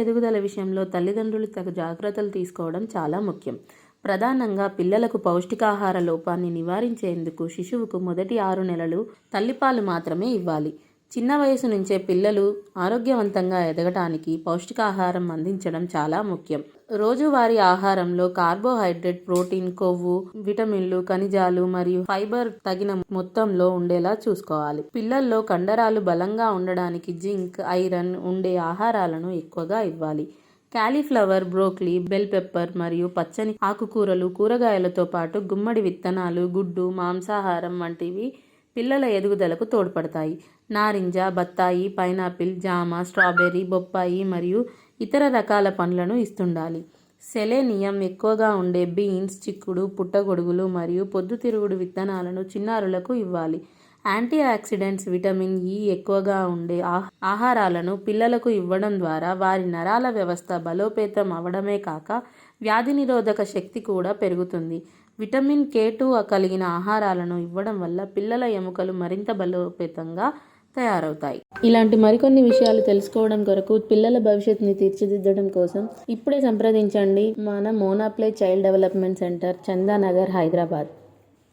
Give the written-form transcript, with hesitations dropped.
ఎదుగుదల విషయంలో తల్లిదండ్రులు తగు జాగ్రత్తలు తీసుకోవడం చాలా ముఖ్యం. ప్రధానంగా పిల్లలకు పౌష్టికాహార లోపాన్ని నివారించేందుకు శిశువుకు మొదటి 6 నెలలు తల్లిపాలు మాత్రమే ఇవ్వాలి. చిన్న వయసు నుంచే పిల్లలు ఆరోగ్యవంతంగా ఎదగటానికి పౌష్టికాహారం అందించడం చాలా ముఖ్యం. రోజువారీ ఆహారంలో కార్బోహైడ్రేట్, ప్రోటీన్, కొవ్వు, విటమిన్లు, ఖనిజాలు మరియు ఫైబర్ తగిన మొత్తంలో ఉండేలా చూసుకోవాలి. పిల్లల్లో కండరాలు బలంగా ఉండడానికి జింక్, ఐరన్ ఉండే ఆహారాలను ఎక్కువగా ఇవ్వాలి. కాలీఫ్లవర్, బ్రోకలీ, బెల్ పెప్పర్ మరియు పచ్చని ఆకుకూరలు, కూరగాయలతో పాటు గుమ్మడి విత్తనాలు, గుడ్డు, మాంసాహారం వంటివి పిల్లల ఎదుగుదలకు తోడ్పడతాయి. నారింజ, బత్తాయి, పైనాపిల్, జామ, స్ట్రాబెర్రీ, బొప్పాయి మరియు ఇతర రకాల పండ్లను ఇస్తుండాలి. సెలేనియం ఎక్కువగా ఉండే బీన్స్, చిక్కుడు, పుట్టగొడుగులు మరియు పొద్దుతిరుగుడు విత్తనాలను చిన్నారులకు ఇవ్వాలి. యాంటీ ఆక్సిడెంట్స్, విటమిన్ ఇ ఎక్కువగా ఉండే ఆహారాలను పిల్లలకు ఇవ్వడం ద్వారా వారి నరాల వ్యవస్థ బలోపేతం అవడమే కాక వ్యాధి నిరోధక శక్తి కూడా పెరుగుతుంది. విటమిన్ K2 కలిగిన ఆహారాలను ఇవ్వడం వల్ల పిల్లల ఎముకలు మరింత బలోపేతంగా తయారవుతాయి. ఇలాంటి మరికొన్ని విషయాలు తెలుసుకోవడం కొరకు, పిల్లల భవిష్యత్తుని తీర్చిదిద్దడం కోసం ఇప్పుడే సంప్రదించండి మన మోనాప్లే child development centre, Chandanagar, Hyderabad.